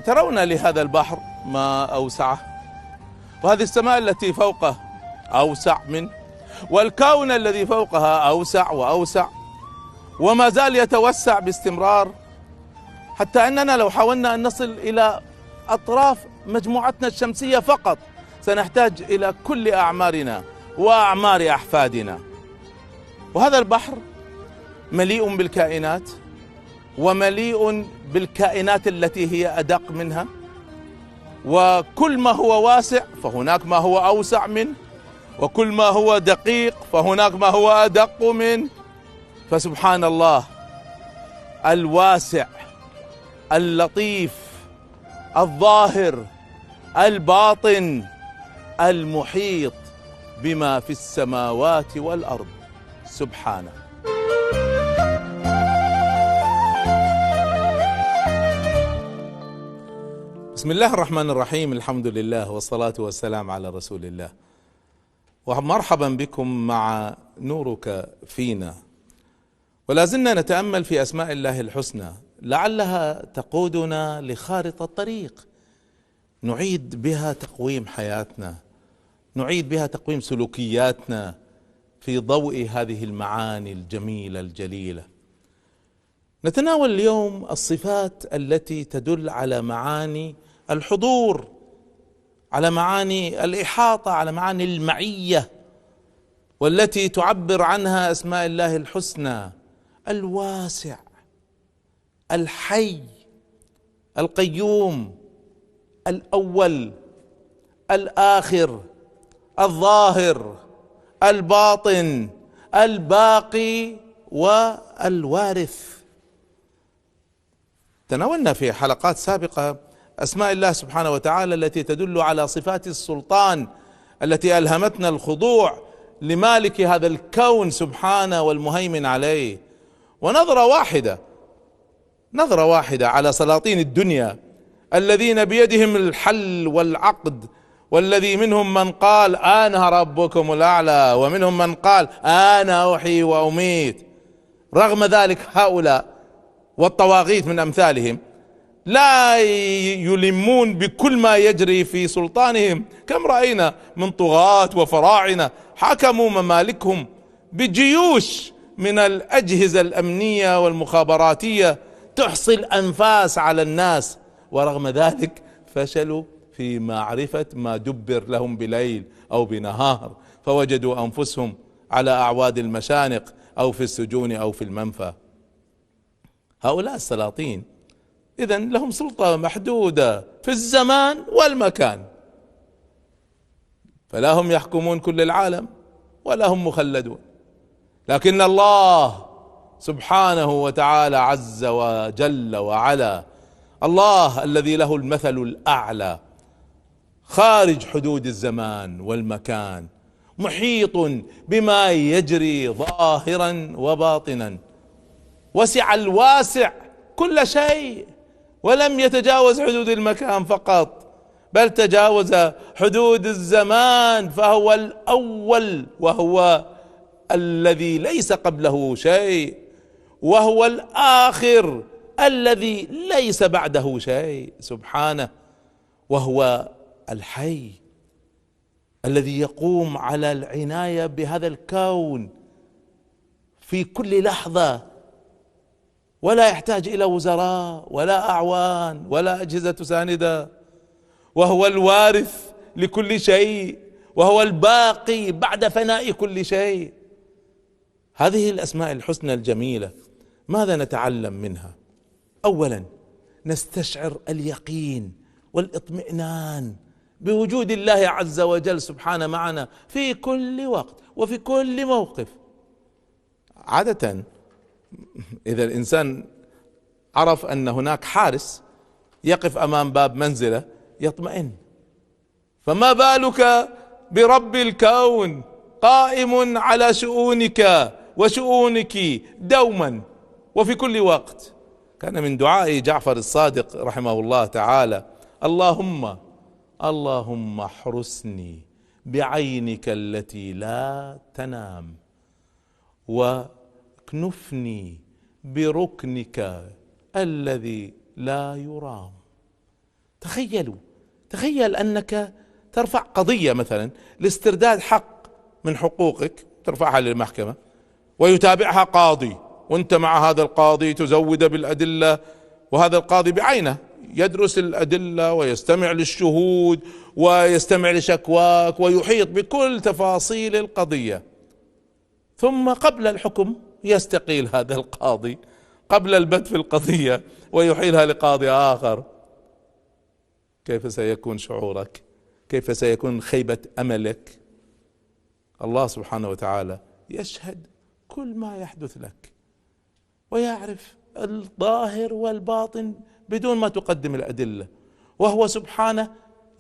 ترون لهذا البحر ما أوسعه، وهذه السماء التي فوقه أوسع منه، والكون الذي فوقها أوسع وأوسع، وما زال يتوسع باستمرار، حتى أننا لو حاولنا أن نصل إلى أطراف مجموعتنا الشمسية فقط سنحتاج إلى كل أعمارنا وأعمار أحفادنا. وهذا البحر مليء بالكائنات، ومليء بالكائنات التي هي أدق منها، وكل ما هو واسع فهناك ما هو أوسع منه، وكل ما هو دقيق فهناك ما هو أدق منه. فسبحان الله، الواسع اللطيف الظاهر الباطن المحيط بما في السماوات والأرض سبحانه. بسم الله الرحمن الرحيم، الحمد لله والصلاة والسلام على رسول الله، ومرحبا بكم مع نورك فينا. ولا زلنا نتأمل في أسماء الله الحسنى، لعلها تقودنا لخارطة الطريق نعيد بها تقويم حياتنا، نعيد بها تقويم سلوكياتنا في ضوء هذه المعاني الجميلة الجليلة. نتناول اليوم الصفات التي تدل على معاني الحضور، على معاني الإحاطة، على معاني المعية، والتي تعبر عنها أسماء الله الحسنى: الواسع، الحي، القيوم، الأول، الآخر، الظاهر، الباطن، الباقي، والوارث. تناولنا في حلقات سابقة أسماء الله سبحانه وتعالى التي تدل على صفات السلطان التي ألهمتنا الخضوع لمالك هذا الكون سبحانه والمهيمن عليه. ونظرة واحدة على سلاطين الدنيا الذين بيدهم الحل والعقد، والذي منهم من قال أنا ربكم الأعلى، ومنهم من قال أنا أحيي وأميت. رغم ذلك هؤلاء والطواغيت من أمثالهم لا يلمون بكل ما يجري في سلطانهم. كم رأينا من طغاة وفراعنة حكموا ممالكهم بجيوش من الأجهزة الأمنية والمخابراتية تحصي الأنفاس على الناس، ورغم ذلك فشلوا في معرفة ما دبر لهم بليل أو بنهار، فوجدوا أنفسهم على أعواد المشانق أو في السجون أو في المنفى. هؤلاء السلاطين إذن لهم سلطة محدودة في الزمان والمكان، فلا هم يحكمون كل العالم ولا هم مخلدون، لكن الله سبحانه وتعالى عز وجل وعلا، الله الذي له المثل الأعلى خارج حدود الزمان والمكان، محيط بما يجري ظاهرا وباطنا، وسع الواسع كل شيء، ولم يتجاوز حدود المكان فقط، بل تجاوز حدود الزمان، فهو الأول وهو الذي ليس قبله شيء، وهو الآخر الذي ليس بعده شيء سبحانه، وهو الحي الذي يقوم على العناية بهذا الكون في كل لحظة، ولا يحتاج إلى وزراء ولا أعوان ولا أجهزة ساندة، وهو الوارث لكل شيء، وهو الباقي بعد فناء كل شيء. هذه الأسماء الحسنى الجميلة ماذا نتعلم منها؟ أولا نستشعر اليقين والاطمئنان بوجود الله عز وجل سبحانه معنا في كل وقت وفي كل موقف. عادة إذا الإنسان عرف أن هناك حارس يقف أمام باب منزله يطمئن، فما بالك برب الكون قائم على شؤونك وشؤونك دوما وفي كل وقت. كان من دعاء جعفر الصادق رحمه الله تعالى: اللهم احرسني بعينك التي لا تنام، واكنفني بركنك الذي لا يرام. تخيل أنك ترفع قضية مثلا لاسترداد حق من حقوقك، ترفعها للمحكمة ويتابعها قاضي، وانت مع هذا القاضي تزود بالأدلة، وهذا القاضي بعينه يدرس الأدلة ويستمع للشهود ويستمع لشكواك ويحيط بكل تفاصيل القضية، ثم قبل الحكم يستقيل هذا القاضي قبل البت في القضية ويحيلها لقاضي آخر. كيف سيكون شعورك؟ كيف سيكون خيبة أملك؟ الله سبحانه وتعالى يشهد كل ما يحدث لك ويعرف الظاهر والباطن بدون ما تقدم الأدلة، وهو سبحانه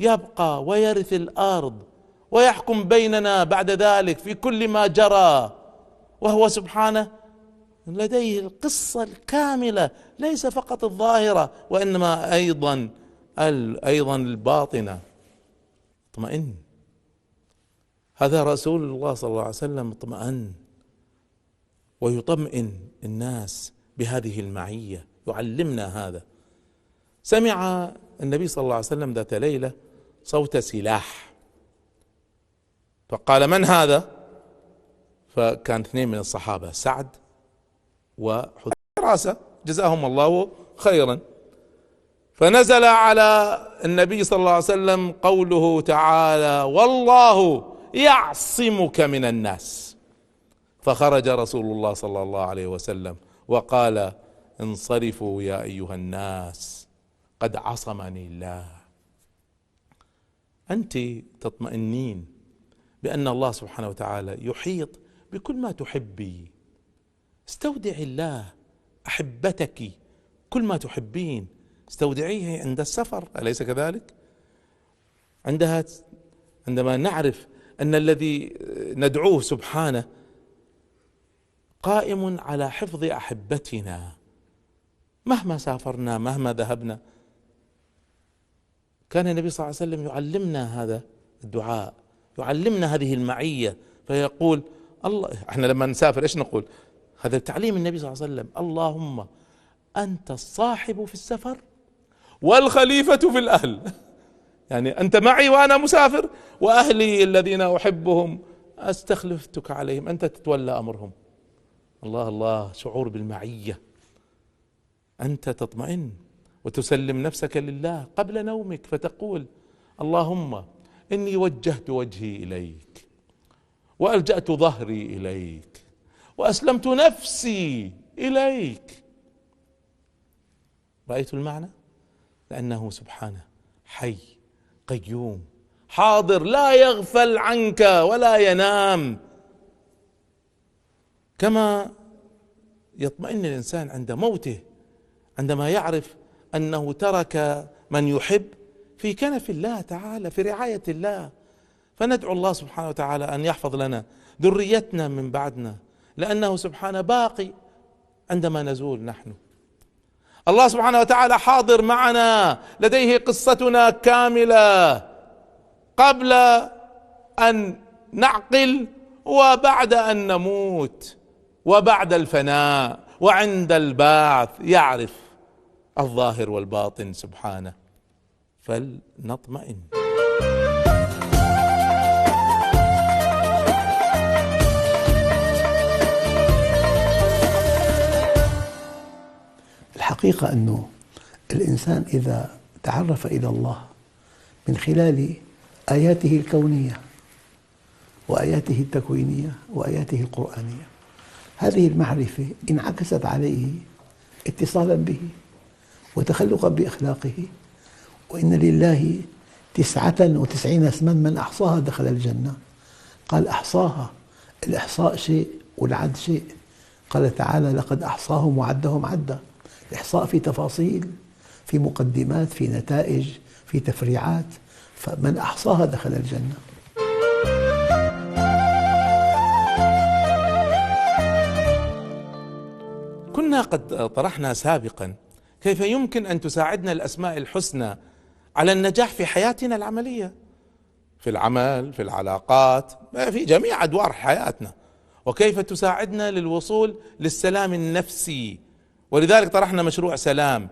يبقى ويرث الأرض ويحكم بيننا بعد ذلك في كل ما جرى، وهو سبحانه لديه القصة الكاملة، ليس فقط الظاهرة وإنما أيضا الباطنة. اطمئن. هذا رسول الله صلى الله عليه وسلم اطمئن ويطمئن الناس بهذه المعية، يعلمنا هذا. سمع النبي صلى الله عليه وسلم ذات ليلة صوت سلاح، فقال: من هذا؟ فكان اثنين من الصحابة، سعد وحذيفة، جزاهم الله خيرا. فنزل على النبي صلى الله عليه وسلم قوله تعالى: والله يعصمك من الناس. فخرج رسول الله صلى الله عليه وسلم وقال: انصرفوا يا أيها الناس، قد عصمني الله. أنت تطمئنين بأن الله سبحانه وتعالى يحيط بكل ما تحبي. استودعي الله أحبتك، كل ما تحبين استودعيه عند السفر، أليس كذلك؟ عندما نعرف أن الذي ندعوه سبحانه قائم على حفظ أحبتنا مهما سافرنا مهما ذهبنا. كان النبي صلى الله عليه وسلم يعلمنا هذا الدعاء، يعلمنا هذه المعية، فيقول الله، احنا لما نسافر ايش نقول؟ هذا تعليم النبي صلى الله عليه وسلم: اللهم أنت الصاحب في السفر والخليفة في الأهل. يعني أنت معي وأنا مسافر، وأهلي الذين أحبهم أستخلفتك عليهم، أنت تتولى أمرهم. الله الله، شعور بالمعية. أنت تطمئن وتسلم نفسك لله قبل نومك، فتقول: اللهم إني وجهت وجهي إليك وألجأت ظهري إليك وأسلمت نفسي إليك. رأيت المعنى؟ لأنه سبحانه حي قيوم حاضر، لا يغفل عنك ولا ينام. كما يطمئن الإنسان عند موته عندما يعرف أنه ترك من يحب في كنف الله تعالى، في رعاية الله. فندعو الله سبحانه وتعالى أن يحفظ لنا ذريتنا من بعدنا، لأنه سبحانه باقي عندما نزول نحن. الله سبحانه وتعالى حاضر معنا، لديه قصتنا كاملة قبل أن نعقل وبعد أن نموت وبعد الفناء وعند البعث، يعرف الظاهر والباطن سبحانه، فلنطمئن. الحقيقة أنه الإنسان إذا تعرف إلى الله من خلال آياته الكونية وآياته التكوينية وآياته القرآنية، هذه المعرفة انعكست عليه اتصالا به وتخلقا بأخلاقه. وإن لله 99 اسما من أحصاها دخل الجنة. قال أحصاها، الإحصاء شيء والعد شيء. قال تعالى: لقد أحصاهم وعدهم عدا. الإحصاء في تفاصيل، في مقدمات، في نتائج، في تفريعات، فمن أحصاها دخل الجنة. كنا قد طرحنا سابقا كيف يمكن أن تساعدنا الأسماء الحسنى على النجاح في حياتنا العملية، في العمل، في العلاقات، في جميع أدوار حياتنا، وكيف تساعدنا للوصول للسلام النفسي. ولذلك طرحنا مشروع سلام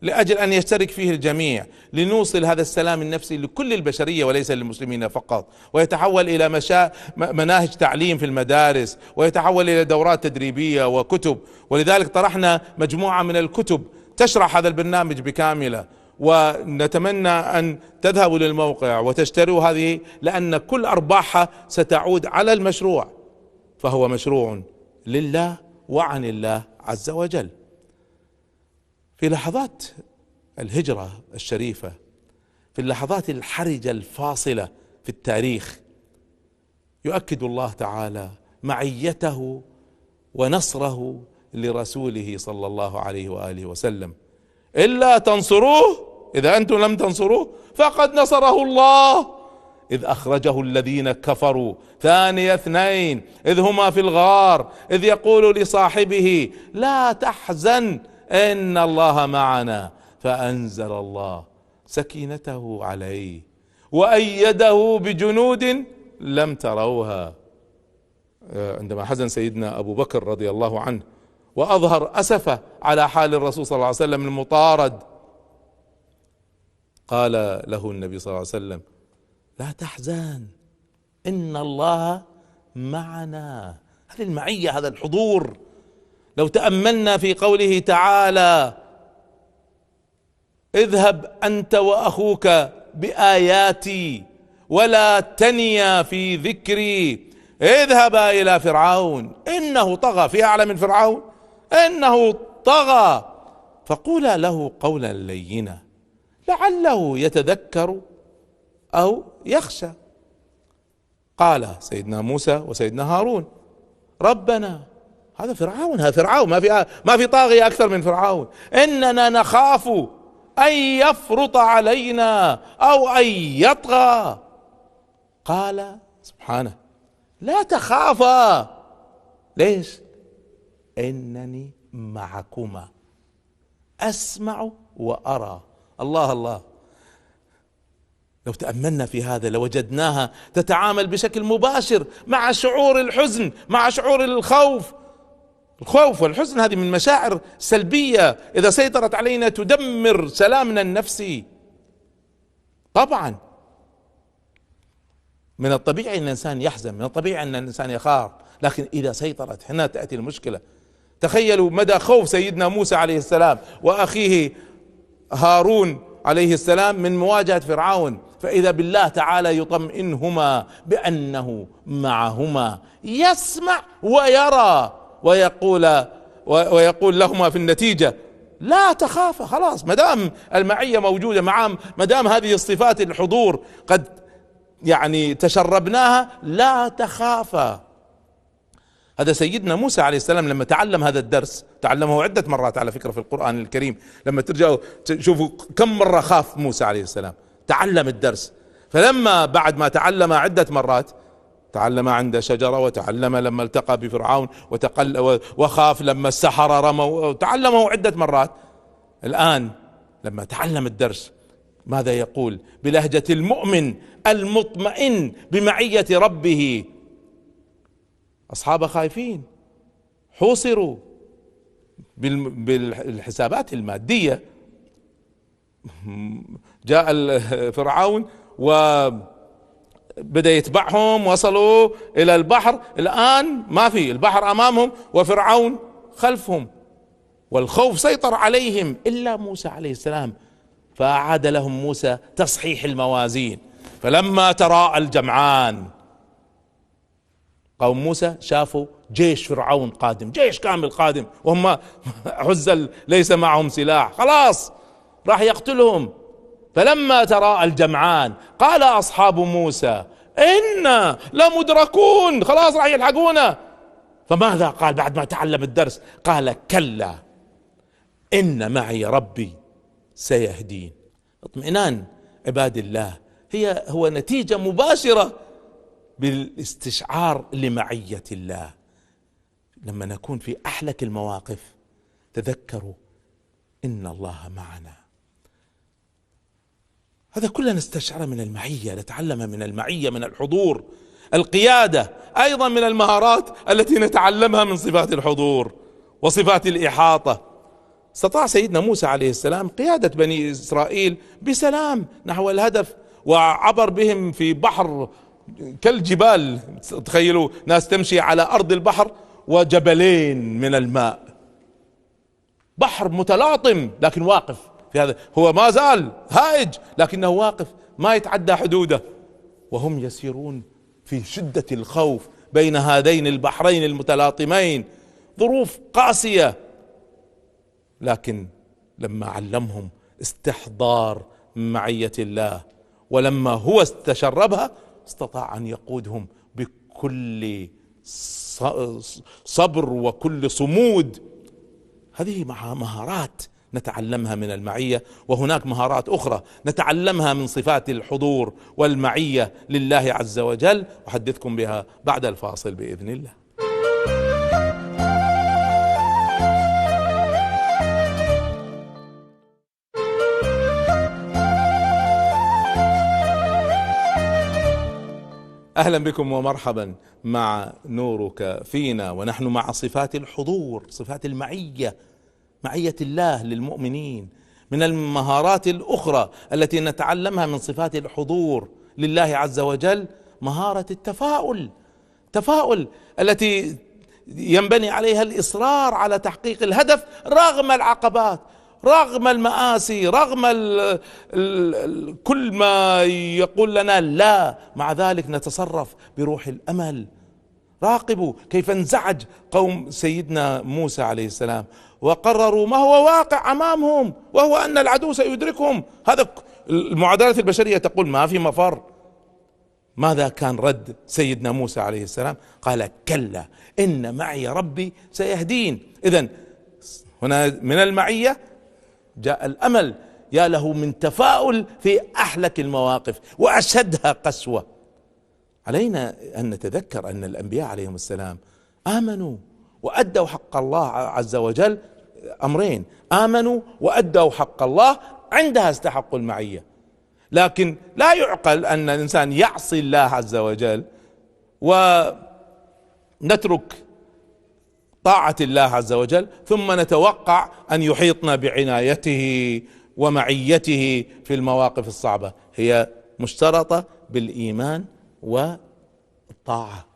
لأجل أن يشترك فيه الجميع، لنوصل هذا السلام النفسي لكل البشرية وليس للمسلمين فقط، ويتحول إلى مناهج تعليم في المدارس، ويتحول إلى دورات تدريبية وكتب. ولذلك طرحنا مجموعة من الكتب تشرح هذا البرنامج بكاملة، ونتمنى أن تذهبوا للموقع وتشتروا هذه، لأن كل أرباحها ستعود على المشروع، فهو مشروع لله وعن الله عز وجل. في لحظات الهجرة الشريفة، في اللحظات الحرجة الفاصلة في التاريخ، يؤكد الله تعالى معيته ونصره لرسوله صلى الله عليه وآله وسلم: إلا تنصروه، إذا أنتم لم تنصروه فقد نصره الله إذ أخرجه الذين كفروا ثاني اثنين إذ هما في الغار إذ يقول لصاحبه لا تحزن إن الله معنا فأنزل الله سكينته عليه وأيده بجنود لم تروها. عندما حزن سيدنا أبو بكر رضي الله عنه وأظهر أسفه على حال الرسول صلى الله عليه وسلم المطارد، قال له النبي صلى الله عليه وسلم: لا تحزن إن الله معنا. هذه المعية، هذا الحضور. لو تأملنا في قوله تعالى: اذهب أنت وأخوك بآياتي ولا تنيا في ذكري اذهبا إلى فرعون إنه طغى، في أعلى من فرعون؟ إنه طغى فقولا له قولا لينا لعله يتذكر أو يخشى. قال سيدنا موسى وسيدنا هارون: ربنا، هذا فرعون، هذا فرعون، ما في طاغية أكثر من فرعون، إننا نخاف أن يفرط علينا أو أن يطغى. قال سبحانه: لا تخافا. ليش؟ إنني معكما أسمع وأرى. الله الله، لو تأملنا في هذا لوجدناها تتعامل بشكل مباشر مع شعور الحزن، مع شعور الخوف. الخوف والحزن هذه من مشاعر سلبية إذا سيطرت علينا تدمر سلامنا النفسي. طبعا من الطبيعي أن الإنسان يحزن، من الطبيعي أن الإنسان يخاف، لكن إذا سيطرت هنا تأتي المشكلة. تخيلوا مدى خوف سيدنا موسى عليه السلام وأخيه هارون عليه السلام من مواجهة فرعون، فإذا بالله تعالى يطمئنهما بأنه معهما يسمع ويرى ويقول لهما في النتيجة: لا تخافا. خلاص، مدام المعية موجودة معهم، مدام هذه الصفات الحضور قد تشربناها، لا تخافا. هذا سيدنا موسى عليه السلام لما تعلم هذا الدرس، تعلمه عدة مرات على فكرة في القرآن الكريم، لما ترجعوا تشوفوا كم مرة خاف موسى عليه السلام، تعلم الدرس. فلما بعد ما تعلم عدة مرات، تعلم عند شجرة، وتعلم لما التقى بفرعون، وخاف لما السحرة رموا، تعلمه عدة مرات. الآن لما تعلم الدرس ماذا يقول بلهجة المؤمن المطمئن بمعية ربه؟ أصحاب خايفين حوصروا بالحسابات المادية، جاء فرعون وبدأ يتبعهم، وصلوا إلى البحر، الآن ما في، البحر أمامهم وفرعون خلفهم، والخوف سيطر عليهم إلا موسى عليه السلام. فأعاد لهم موسى تصحيح الموازين. فلما تراءى الجمعان، قوم موسى شافوا جيش فرعون قادم، جيش كامل قادم، وهم عزل ليس معهم سلاح، خلاص راح يقتلهم. فلما تراءى الجمعان قال أصحاب موسى إنا لمدركون، خلاص راح يلحقونا. فماذا قال بعد ما تعلم الدرس؟ قال: كلا إن معي ربي سيهدين. اطمئنان عباد الله هو نتيجة مباشرة بالاستشعار لمعية الله. لما نكون في أحلك المواقف تذكروا إن الله معنا. هذا كله نستشعر من المعية، نتعلم من المعية، من الحضور. القيادة أيضا من المهارات التي نتعلمها من صفات الحضور وصفات الإحاطة. استطاع سيدنا موسى عليه السلام قيادة بني إسرائيل بسلام نحو الهدف، وعبر بهم في بحر كالجبال. تخيلوا ناس تمشي على أرض البحر وجبلين من الماء، بحر متلاطم لكن واقف في هذا، هو ما زال هائج لكنه واقف ما يتعدى حدوده، وهم يسيرون في شدة الخوف بين هذين البحرين المتلاطمين، ظروف قاسية. لكن لما علمهم استحضار معية الله، ولما هو استشربها استطاع أن يقودهم بكل صبر وكل صمود. هذه مهارات نتعلمها من المعية، وهناك مهارات أخرى نتعلمها من صفات الحضور والمعية لله عز وجل، أحدثكم بها بعد الفاصل بإذن الله. أهلا بكم ومرحبا مع نورك فينا، ونحن مع صفات الحضور، صفات المعية، معية الله للمؤمنين. من المهارات الأخرى التي نتعلمها من صفات الحضور لله عز وجل مهارة التفاؤل التي ينبني عليها الإصرار على تحقيق الهدف رغم العقبات، رغم المآسي، رغم كل ما يقول لنا لا، مع ذلك نتصرف بروح الأمل. راقبوا كيف انزعج قوم سيدنا موسى عليه السلام وقرروا ما هو واقع أمامهم، وهو أن العدو سيدركهم. هذا المعادلات البشرية تقول ما في مفر. ماذا كان رد سيدنا موسى عليه السلام؟ قال كلا إن معي ربي سيهدين. إذن هنا من المعية جاء الأمل، يا له من تفاؤل في أحلك المواقف وأشدها قسوة. علينا أن نتذكر أن الأنبياء عليهم السلام آمنوا وأدوا حق الله عز وجل، أمرين: آمنوا وأدوا حق الله، عندها استحقوا المعية. لكن لا يعقل أن الإنسان يعصي الله عز وجل ونترك طاعة الله عز وجل ثم نتوقع أن يحيطنا بعنايته ومعيته في المواقف الصعبة. هي مشترطة بالإيمان والطاعة.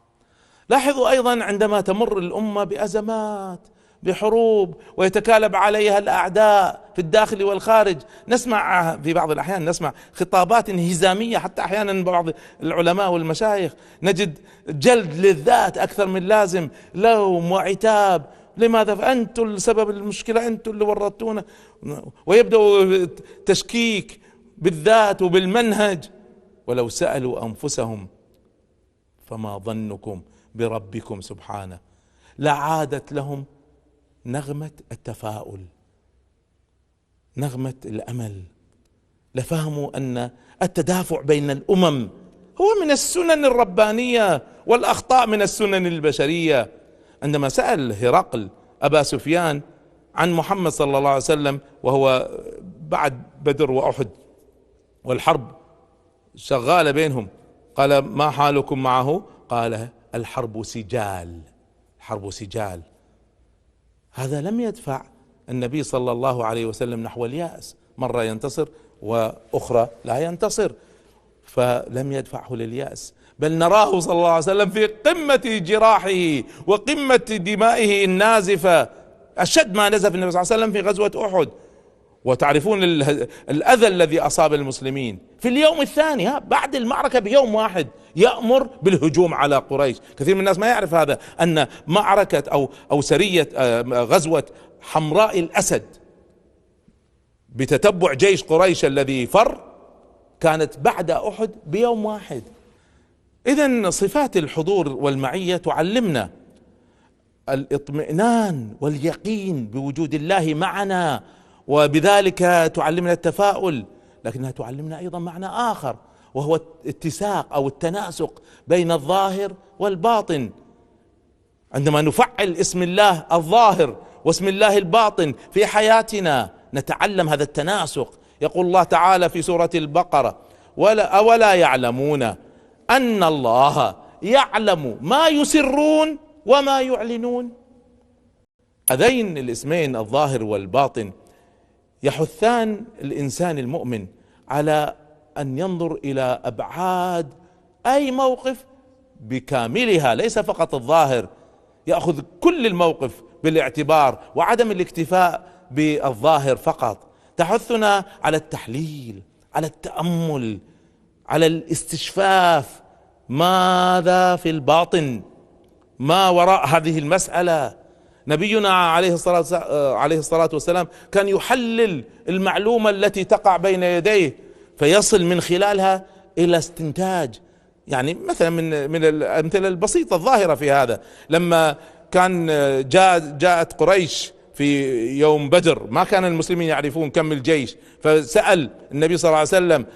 لاحظوا أيضا عندما تمر الأمة بأزمات، بحروب، ويتكالب عليها الأعداء في الداخل والخارج، نسمع في بعض الأحيان نسمع خطابات انهزامية، حتى أحيانا بعض العلماء والمشايخ نجد جلد للذات أكثر من لازم، لوم وعتاب. لماذا؟ فأنتم السبب المشكلة، أنتم اللي ورطونا، ويبدأ تشكيك بالذات وبالمنهج. ولو سألوا أنفسهم فما ظنكم بربكم سبحانه، لعادت لهم نغمة التفاؤل، نغمة الأمل، لفهموا أن التدافع بين الأمم هو من السنن الربانية والأخطاء من السنن البشرية. عندما سأل هرقل أبا سفيان عن محمد صلى الله عليه وسلم وهو بعد بدر وأحد والحرب شغالة بينهم، قال ما حالكم معه؟ قال الحرب سجال، الحرب سجال. هذا لم يدفع النبي صلى الله عليه وسلم نحو اليأس، مرة ينتصر وأخرى لا ينتصر، فلم يدفعه لليأس، بل نراه صلى الله عليه وسلم في قمة جراحه وقمة دمائه النازفة، أشد ما نزف النبي صلى الله عليه وسلم في غزوة أحد. وتعرفون الأذى الذي أصاب المسلمين في اليوم الثاني بعد المعركة بيوم واحد يأمر بالهجوم على قريش. كثير من الناس ما يعرف هذا، أن معركة أو سرية غزوة حمراء الأسد بتتبع جيش قريش الذي فر كانت بعد أحد بيوم واحد. إذن صفات الحضور والمعية تعلمنا الاطمئنان واليقين بوجود الله معنا، وبذلك تعلمنا التفاؤل، لكنها تعلمنا أيضا معنى آخر، وهو الاتساق أو التناسق بين الظاهر والباطن. عندما نفعل اسم الله الظاهر واسم الله الباطن في حياتنا نتعلم هذا التناسق. يقول الله تعالى في سورة البقرة: أولا يعلمون أن الله يعلم ما يسرون وما يعلنون. هذين الاسمين الظاهر والباطن يحثان الإنسان المؤمن على أن ينظر إلى أبعاد أي موقف بكاملها، ليس فقط الظاهر، يأخذ كل الموقف بالاعتبار وعدم الاكتفاء بالظاهر فقط. تحثنا على التحليل، على التأمل، على الاستشفاف، ماذا في الباطن، ما وراء هذه المسألة. نبينا عليه الصلاة والسلام كان يحلل المعلومة التي تقع بين يديه فيصل من خلالها إلى استنتاج. يعني مثلا من الأمثلة البسيطة الظاهرة في هذا، لما كان جاءت قريش في يوم بدر، ما كان المسلمين يعرفون كم الجيش، فسأل النبي صلى الله عليه وسلم،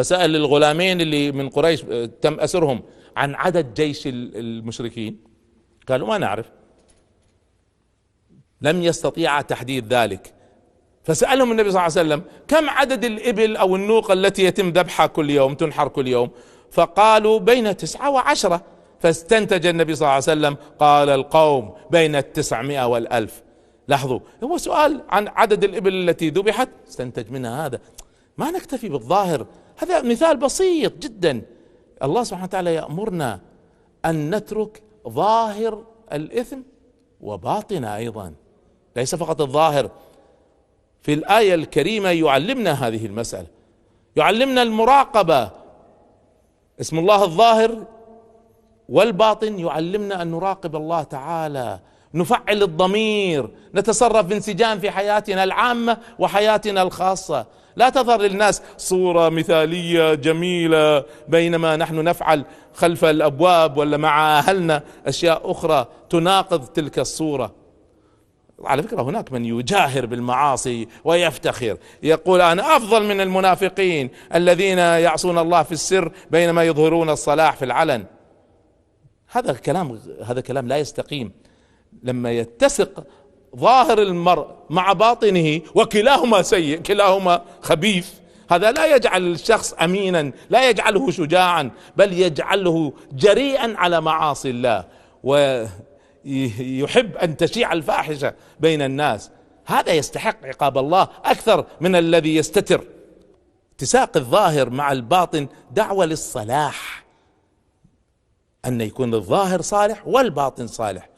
سأل الغلامين اللي من قريش تم أسرهم عن عدد جيش المشركين، قالوا ما نعرف، لم يستطيع تحديد ذلك. فسألهم النبي صلى الله عليه وسلم كم عدد الإبل أو النوق التي يتم ذبحها كل يوم، تنحر كل يوم، فقالوا بين 9 و10. فاستنتج النبي صلى الله عليه وسلم قال القوم بين 900 و1000. لاحظوا، هو سؤال عن عدد الإبل التي ذبحت، استنتج منها هذا. ما نكتفي بالظاهر، هذا مثال بسيط جدا. الله سبحانه وتعالى يأمرنا أن نترك ظاهر الإثم وباطنه أيضا، ليس فقط الظاهر. في الآية الكريمة يعلمنا هذه المسألة، يعلمنا المراقبة. اسم الله الظاهر والباطن يعلمنا أن نراقب الله تعالى، نفعل الضمير، نتصرف بانسجام في حياتنا العامة وحياتنا الخاصة. لا تظهر للناس صورة مثالية جميلة بينما نحن نفعل خلف الأبواب ولا مع أهلنا أشياء أخرى تناقض تلك الصورة. على فكرة هناك من يجاهر بالمعاصي ويفتخر، يقول أنا أفضل من المنافقين الذين يعصون الله في السر بينما يظهرون الصلاح في العلن. هذا كلام لا يستقيم. لما يتسق ظاهر المرء مع باطنه وكلاهما سيء، كلاهما خبيث، هذا لا يجعل الشخص أمينا، لا يجعله شجاعا، بل يجعله جريئا على معاصي الله ويحب أن تشيع الفاحشة بين الناس. هذا يستحق عقاب الله أكثر من الذي يستتر. اتساق الظاهر مع الباطن دعوة للصلاح، أن يكون الظاهر صالح والباطن صالح،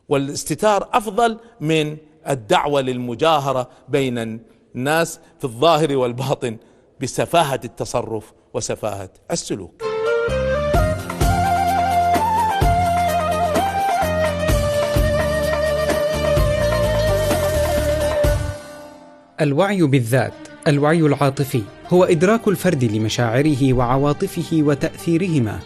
والاستتار أفضل من الدعوة للمجاهرة بين الناس في الظاهر والباطن بسفاهة التصرف وسفاهة السلوك. الوعي بالذات، الوعي العاطفي، هو إدراك الفرد لمشاعره وعواطفه وتأثيرهما.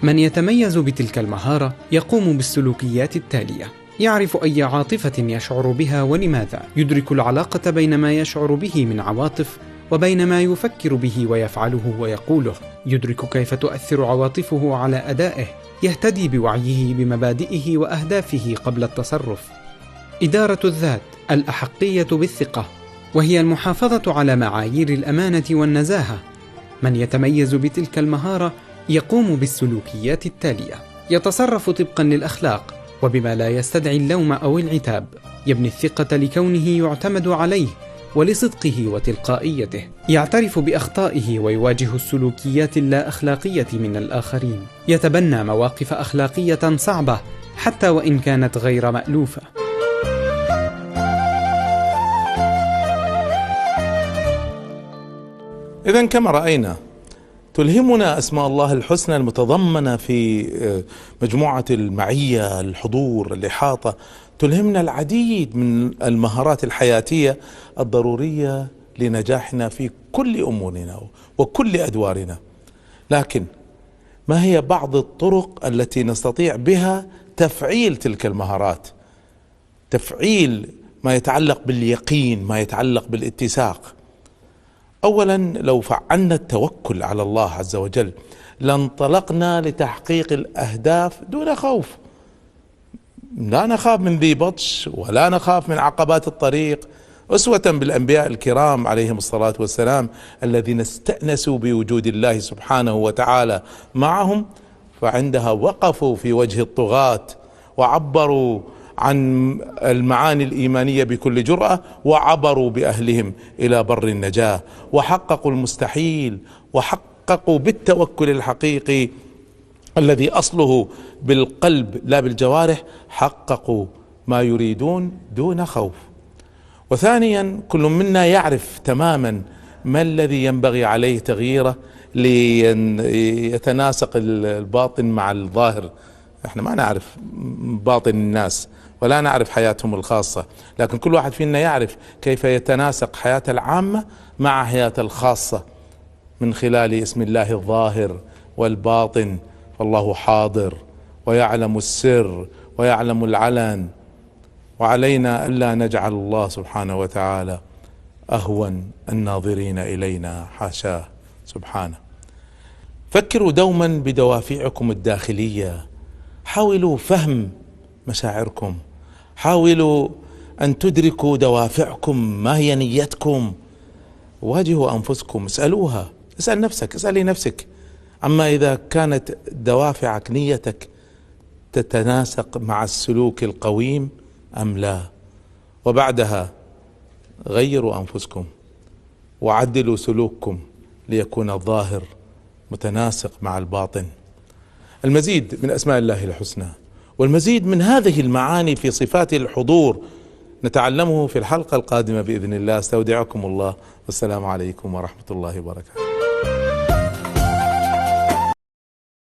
من يتميز بتلك المهارة يقوم بالسلوكيات التالية: يعرف أي عاطفة يشعر بها ولماذا، يدرك العلاقة بين ما يشعر به من عواطف وبين ما يفكر به ويفعله ويقوله، يدرك كيف تؤثر عواطفه على أدائه، يهتدي بوعيه بمبادئه وأهدافه قبل التصرف. إدارة الذات، الأحقية بالثقة، وهي المحافظة على معايير الأمانة والنزاهة. من يتميز بتلك المهارة يقوم بالسلوكيات التالية: يتصرف طبقا للأخلاق وبما لا يستدعي اللوم أو العتاب، يبني الثقة لكونه يعتمد عليه ولصدقه وتلقائيته، يعترف بأخطائه ويواجه السلوكيات اللا أخلاقية من الآخرين، يتبنى مواقف أخلاقية صعبة حتى وإن كانت غير مألوفة. إذن كما رأينا تلهمنا أسماء الله الحسنى المتضمنة في مجموعة المعية، الحضور، الإحاطة، تلهمنا العديد من المهارات الحياتية الضرورية لنجاحنا في كل أمورنا وكل أدوارنا. لكن ما هي بعض الطرق التي نستطيع بها تفعيل تلك المهارات، تفعيل ما يتعلق باليقين، ما يتعلق بالاتساق؟ أولا، لو فعلنا التوكل على الله عز وجل لانطلقنا لتحقيق الأهداف دون خوف. لا نخاف من ذي بطش ولا نخاف من عقبات الطريق، أسوة بالأنبياء الكرام عليهم الصلاة والسلام الذين استأنسوا بوجود الله سبحانه وتعالى معهم، فعندها وقفوا في وجه الطغاة وعبروا عن المعاني الإيمانية بكل جرأة، وعبروا بأهلهم إلى بر النجاة، وحققوا المستحيل، وحققوا بالتوكل الحقيقي الذي أصله بالقلب لا بالجوارح، حققوا ما يريدون دون خوف. وثانيا، كل منا يعرف تماما ما الذي ينبغي عليه تغييره ليتناسق الباطن مع الظاهر. احنا ما نعرف باطن الناس ولا نعرف حياتهم الخاصة، لكن كل واحد فينا يعرف كيف يتناسق حياته العامة مع حياته الخاصة من خلال اسم الله الظاهر والباطن. فالله حاضر ويعلم السر ويعلم العلن، وعلينا ألا نجعل الله سبحانه وتعالى أهون الناظرين إلينا، حاشاه سبحانه. فكروا دوما بدوافعكم الداخلية، حاولوا فهم مشاعركم، حاولوا أن تدركوا دوافعكم، ما هي نيتكم، واجهوا أنفسكم، اسألوها، اسأل نفسك، اسألي نفسك عما إذا كانت دوافعك، نيتك تتناسق مع السلوك القويم أم لا. وبعدها غيروا أنفسكم وعدلوا سلوككم ليكون الظاهر متناسق مع الباطن. المزيد من أسماء الله الحسنى والمزيد من هذه المعاني في صفات الحضور نتعلمه في الحلقة القادمة بإذن الله. استودعكم الله، والسلام عليكم ورحمة الله وبركاته.